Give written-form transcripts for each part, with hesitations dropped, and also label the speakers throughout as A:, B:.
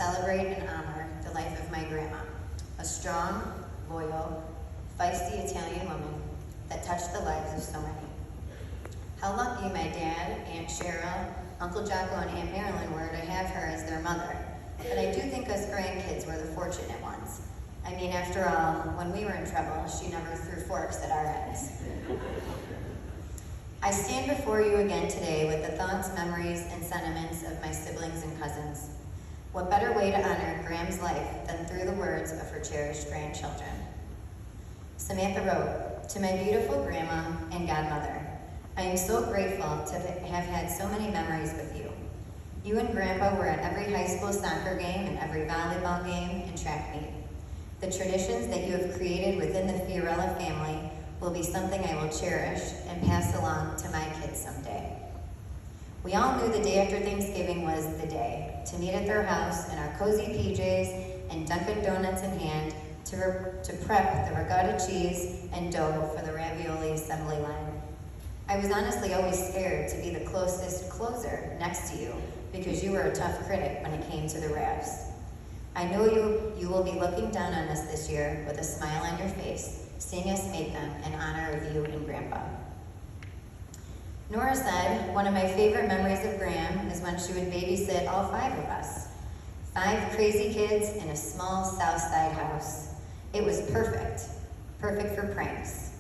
A: celebrate and honor the life of my grandma, a strong, loyal, feisty Italian woman that touched the lives of so many. How lucky my dad, Aunt Cheryl, Uncle Jocko, and Aunt Marilyn were to have her as their mother. But I do think us grandkids were the fortunate ones. I mean, after all, when we were in trouble, she never threw forks at our heads. I stand before you again today with the thoughts, memories, and sentiments of my siblings and cousins. What better way to honor Gram's life than through the words of her cherished grandchildren? Samantha wrote, "To my beautiful grandma and godmother, I am so grateful to have had so many memories with you. You and Grandpa were at every high school soccer game and every volleyball game and track meet. The traditions that you have created within the Fiorella family will be something I will cherish and pass along to my kids someday." We all knew the day after Thanksgiving was the day to meet at their house in our cozy PJs and Dunkin' Donuts in hand to prep the regatta cheese and dough for the ravioli assembly line. I was honestly always scared to be the closest closer next to you because you were a tough critic when it came to the wraps. I know you will be looking down on us this year with a smile on your face, seeing us make them in honor of you and Grandpa. Nora said, one of my favorite memories of Gram is when she would babysit all 5 of us. 5 crazy kids in a small South Side house. It was perfect for pranks.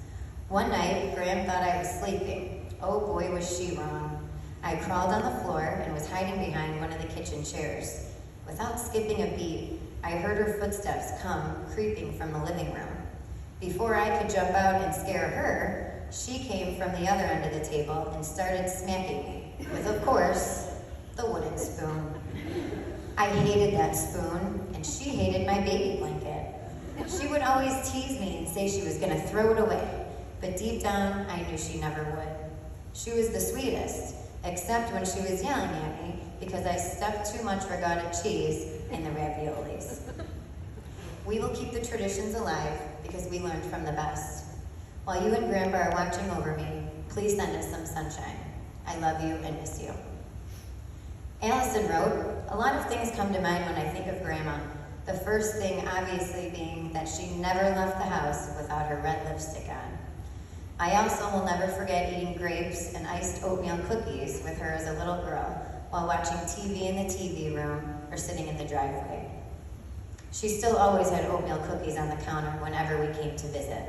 A: One night, Gram thought I was sleeping. Oh boy, was she wrong. I crawled on the floor and was hiding behind one of the kitchen chairs. Without skipping a beat, I heard her footsteps come creeping from the living room. Before I could jump out and scare her, she came from the other end of the table and started smacking me with, of course, the wooden spoon. I hated that spoon, and she hated my baby blanket. She would always tease me and say she was going to throw it away. But deep down, I knew she never would. She was the sweetest, except when she was yelling at me because I stuffed too much regatta cheese in the raviolis. We will keep the traditions alive because we learned from the best. While you and Grandpa are watching over me, please send us some sunshine. I love you and miss you. Allison wrote, a lot of things come to mind when I think of Grandma. The first thing obviously being that she never left the house without her red lipstick on. I also will never forget eating grapes and iced oatmeal cookies with her as a little girl while watching TV in the TV room or sitting in the driveway. She still always had oatmeal cookies on the counter whenever we came to visit.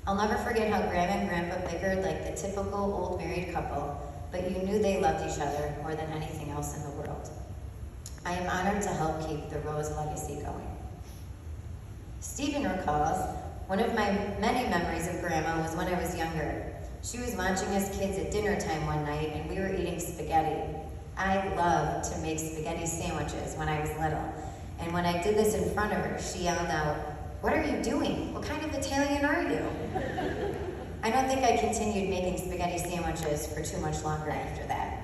A: I'll never forget how Grandma and Grandpa bickered like the typical old married couple, but you knew they loved each other more than anything else in the world. I am honored to help keep the Rose legacy going. Stephen recalls, one of my many memories of Grandma was when I was younger. She was watching us kids at dinner time one night and we were eating spaghetti. I loved to make spaghetti sandwiches when I was little. And when I did this in front of her, she yelled out, "What are you doing? What kind of Italian are you?" I don't think I continued making spaghetti sandwiches for too much longer after that.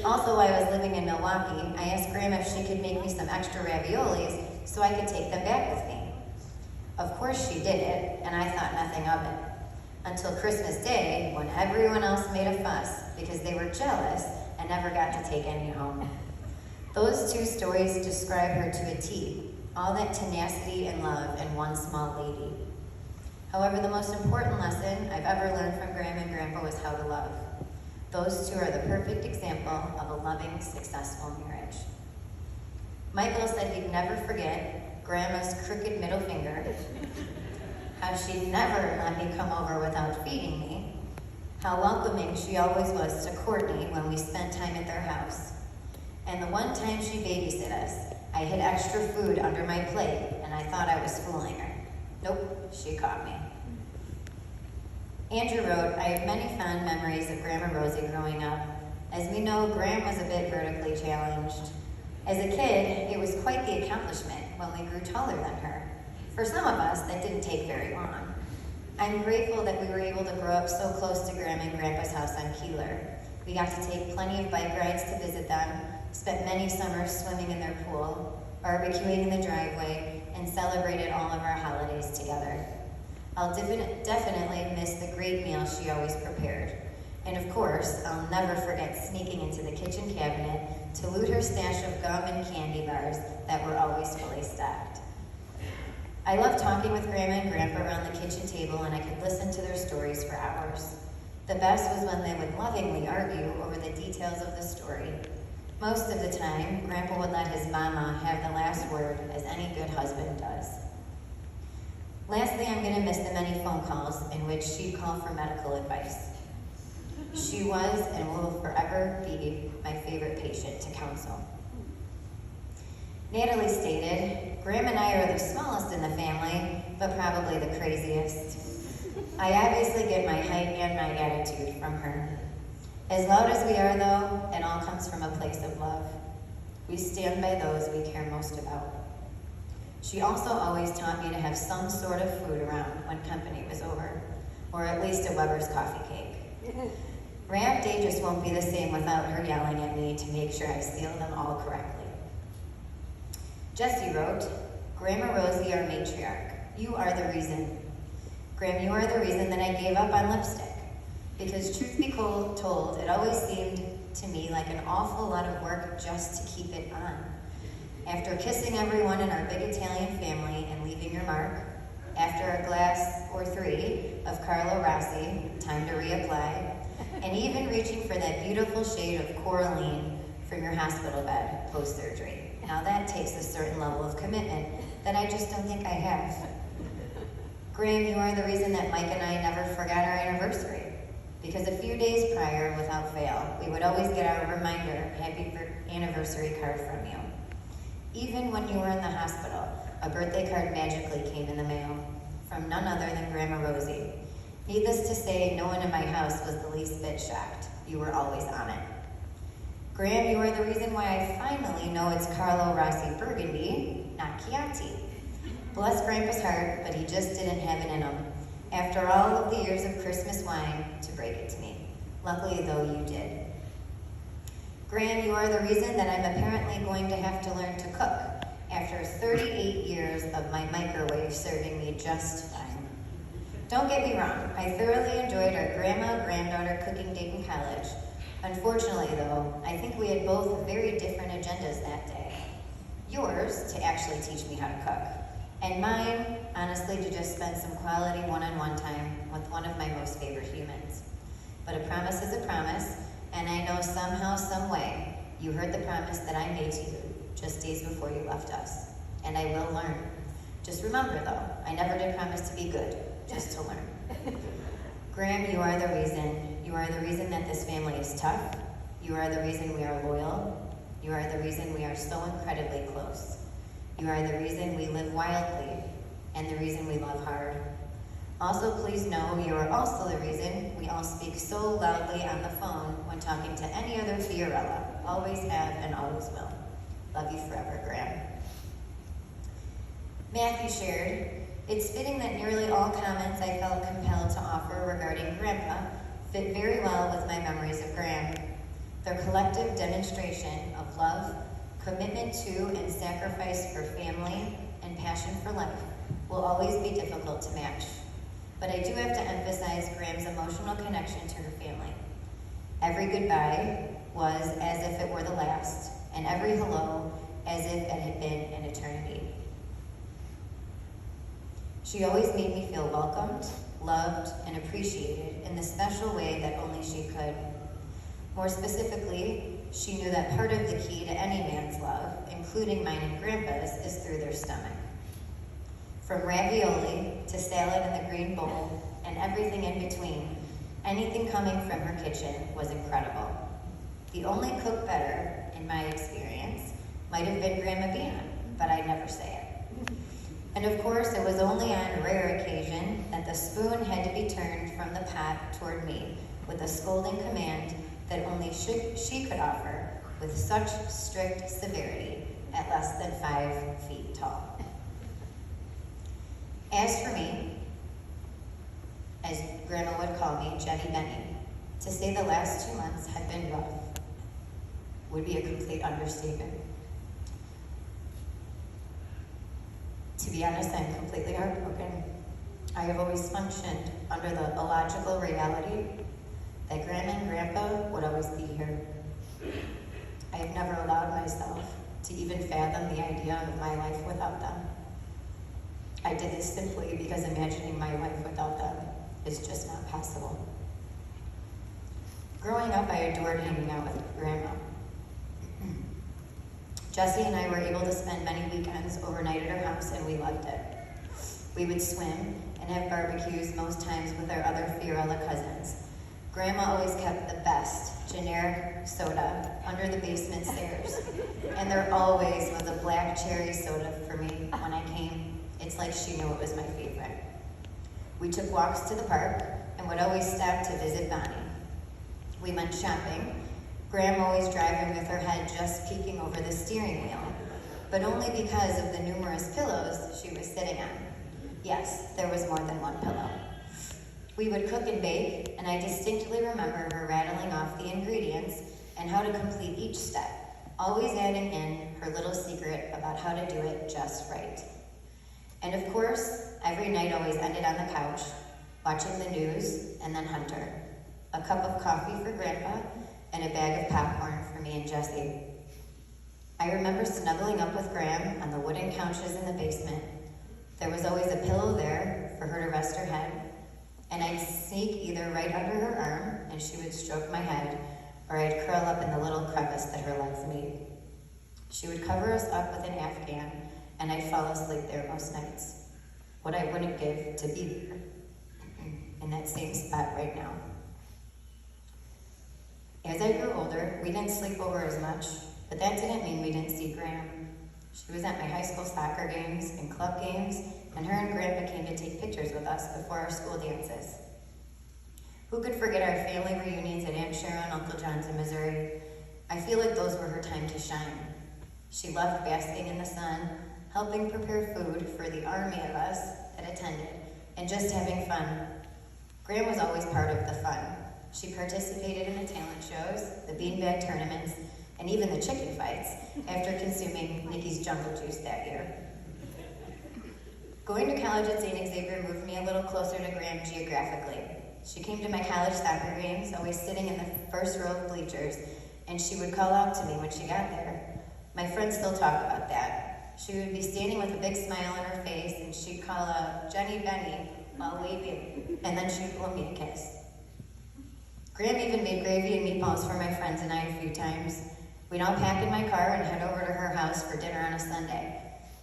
A: Also, while I was living in Milwaukee, I asked Grandma if she could make me some extra raviolis so I could take them back with me. Of course she did it, and I thought nothing of it. Until Christmas Day, when everyone else made a fuss because they were jealous and never got to take any home. Those 2 stories describe her to a T, all that tenacity and love in one small lady. However, the most important lesson I've ever learned from Grandma and Grandpa was how to love. Those 2 are the perfect example of a loving, successful marriage. Michael said he'd never forget Grandma's crooked middle finger, how she'd never let me come over without feeding me, how welcoming she always was to Courtney when we spent time at their house, and the one time she babysit us, I hid extra food under my plate and I thought I was fooling her. Nope, she caught me. Andrew wrote, I have many fond memories of Grandma Rosie growing up. As we know, Gram was a bit vertically challenged. As a kid, it was quite the accomplishment when we grew taller than her. For some of us, that didn't take very long. I'm grateful that we were able to grow up so close to Grandma and Grandpa's house on Keeler. We got to take plenty of bike rides to visit them, spent many summers swimming in their pool, barbecuing in the driveway, and celebrated all of our holidays together. I'll definitely miss the great meals she always prepared. And of course, I'll never forget sneaking into the kitchen cabinet to loot her stash of gum and candy bars that were always fully stocked. I loved talking with Grandma and Grandpa around the kitchen table, and I could listen to their stories for hours. The best was when they would lovingly argue over the details of the story. Most of the time, Grandpa would let his mama have the last word, as any good husband does. Lastly, I'm going to miss the many phone calls in which she'd call for medical advice. She was and will forever be my favorite patient to counsel. Natalie stated, Grandma and I are the smallest in the family, but probably the craziest. I obviously get my height and my attitude from her. As loud as we are, though, it all comes from a place of love. We stand by those we care most about. She also always taught me to have some sort of food around when company was over, or at least a Weber's coffee cake. Ramp Day just won't be the same without her yelling at me to make sure I seal them all correctly. Jessie wrote, Grandma Rosie, our matriarch, you are the reason. Graham, you are the reason that I gave up on lipstick. Because truth be told, it always seemed to me like an awful lot of work just to keep it on. After kissing everyone in our big Italian family and leaving your mark, after a glass or three of Carlo Rossi, time to reapply, and even reaching for that beautiful shade of Coraline from your hospital bed post-surgery. Now that takes a certain level of commitment that I just don't think I have. Graham, you are the reason that Mike and I never forgot our anniversary. Because a few days prior, without fail, we would always get our reminder, happy anniversary card from you. Even when you were in the hospital, a birthday card magically came in the mail from none other than Grandma Rosie. Needless to say, no one in my house was the least bit shocked. You were always on it. Graham, you are the reason why I finally know it's Carlo Rossi Burgundy, not Chianti. Bless Grandpa's heart, but he just didn't have it in him. After all of the years of Christmas wine, to break it to me. Luckily, though, you did. Graham, you are the reason that I'm apparently going to have to learn to cook after 38 years of my microwave serving me just fine. Don't get me wrong, I thoroughly enjoyed our grandma-granddaughter cooking date in college. Unfortunately, though, I think we had both very different agendas that day. Yours, to actually teach me how to cook. And mine, honestly, to just spend some quality one-on-one time with one of my most favorite humans. But a promise is a promise, and I know somehow, some way, you heard the promise that I made to you just days before you left us. And I will learn. Just remember, though, I never did promise to be good, just to learn. Graham, you are the reason. You are the reason that this family is tough. You are the reason we are loyal. You are the reason we are so incredibly close. You are the reason we live wildly, and the reason we love hard. Also, please know you are also the reason we all speak so loudly on the phone when talking to any other Fiorella. Always have and always will. Love you forever, Graham. Matthew shared, it's fitting that nearly all comments I felt compelled to offer regarding Grandpa fit very well with my memories of Graham. Their collective demonstration of love, commitment to and sacrifice for family, and passion for life will always be difficult to match. But I do have to emphasize Graham's emotional connection to her family. Every goodbye was as if it were the last, and every hello as if it had been an eternity. She always made me feel welcomed, loved, and appreciated in the special way that only she could. More specifically, she knew that part of the key to any man's love, including mine and Grandpa's, is through their stomach. From ravioli to salad in the green bowl and everything in between, anything coming from her kitchen was incredible. The only cook better, in my experience, might have been Grandma Bean, but I'd never say it. And of course, it was only on rare occasion that the spoon had to be turned from the pot toward me with a scolding command that only she could offer with such strict severity at less than 5 feet tall. As for me, as Grandma would call me, Jenny Benny, to say the last 2 months have been rough would be a complete understatement. To be honest, I'm completely heartbroken. I have always functioned under the illogical reality that Grandma and Grandpa would always be here. I I've never allowed myself to even fathom the idea of my life without them. I did this simply because imagining my life without them is just not possible. Growing up, I adored hanging out with Grandma. Jessie and I were able to spend many weekends overnight at her house, and we loved it. We would swim and have barbecues most times with our other Fiorella cousins. Grandma always kept the best generic soda under the basement stairs, and there always was a black cherry soda for me when I came. It's like she knew it was my favorite. We took walks to the park and would always stop to visit Bonnie. We went shopping, Grandma always driving with her head just peeking over the steering wheel, but only because of the numerous pillows she was sitting on. Yes, there was more than one pillow. We would cook and bake, and I distinctly remember her rattling off the ingredients and how to complete each step, always adding in her little secret about how to do it just right. And of course, every night always ended on the couch, watching the news and then Hunter. A cup of coffee for Grandpa and a bag of popcorn for me and Jessie. I remember snuggling up with Graham on the wooden couches in the basement. There was always a pillow there for her to rest her head, and I'd sneak either right under her arm and she would stroke my head, or I'd curl up in the little crevice that her legs made. She would cover us up with an Afghan, and I'd fall asleep there most nights. What I wouldn't give to be there, in that same spot right now. As I grew older, we didn't sleep over as much, but that didn't mean we didn't see Graham. She was at my high school soccer games and club games, and her and Grandpa came to take pictures with us before our school dances. Who could forget our family reunions at Aunt Cheryl and Uncle John's in Missouri? I feel like those were her time to shine. She loved basking in the sun, helping prepare food for the army of us that attended, and just having fun. Graham was always part of the fun. She participated in the talent shows, the beanbag tournaments, and even the chicken fights after consuming Nikki's Jungle Juice that year. Going to college at St. Xavier moved me a little closer to Graham geographically. She came to my college soccer games, always sitting in the first row of bleachers, and she would call out to me when she got there. My friends still talk about that. She would be standing with a big smile on her face, and she'd call out, "Jenny Benny," while waving, and then she'd blow me a kiss. Graham even made gravy and meatballs for my friends and I a few times. We'd all pack in my car and head over to her house for dinner on a Sunday.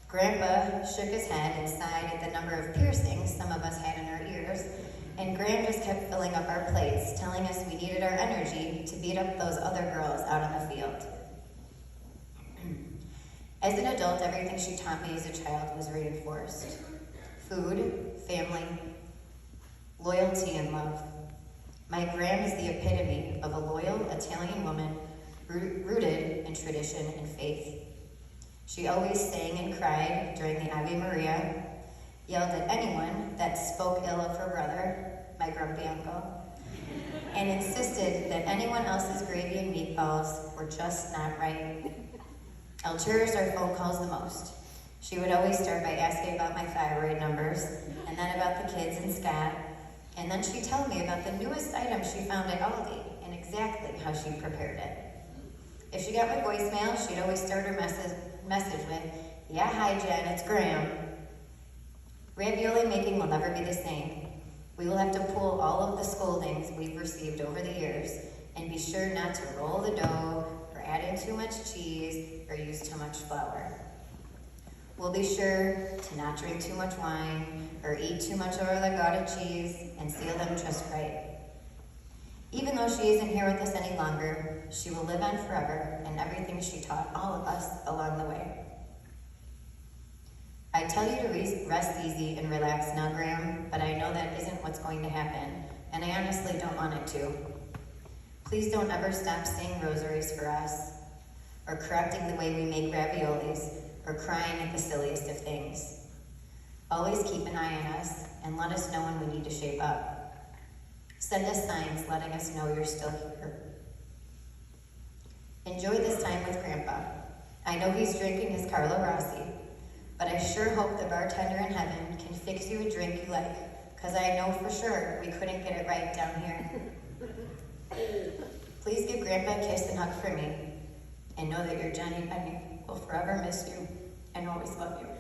A: Grandpa shook his head and sighed at the number of piercings some of us had in our ears, and Graham just kept filling up our plates, telling us we needed our energy to beat up those other girls out on the field. As an adult, everything she taught me as a child was reinforced. Food, family, loyalty, and love. My Graham is the epitome of a loyal Italian woman rooted in tradition and faith. She always sang and cried during the Ave Maria, yelled at anyone that spoke ill of her brother, my grumpy uncle, and insisted that anyone else's gravy and meatballs were just not right. I'll cherish our phone calls the most. She would always start by asking about my thyroid numbers, and then about the kids and Scott, and then she'd tell me about the newest item she found at Aldi and exactly how she prepared it. If she got my voicemail, she'd always start her message with, "Yeah, hi Jen, it's Graham." Ravioli making will never be the same. We will have to pull all of the scoldings we've received over the years and be sure not to roll the dough or add in too much cheese or use too much flour. We'll be sure to not drink too much wine or eat too much Gouda cheese and seal them just right. Even though she isn't here with us any longer, she will live on forever in everything she taught all of us along the way. I tell you to rest easy and relax now, Graham, but I know that isn't what's going to happen, and I honestly don't want it to. Please don't ever stop saying rosaries for us, or correcting the way we make raviolis, or crying at the silliest of things. Always keep an eye on us, and let us know when we need to shape up. Send us signs letting us know you're still here. Enjoy this time with Grandpa. I know he's drinking his Carlo Rossi, but I sure hope the bartender in heaven can fix you a drink you like, because I know for sure we couldn't get it right down here. Please give Grandpa a kiss and hug for me. And know that your Jenny Penny will forever miss you and always love you.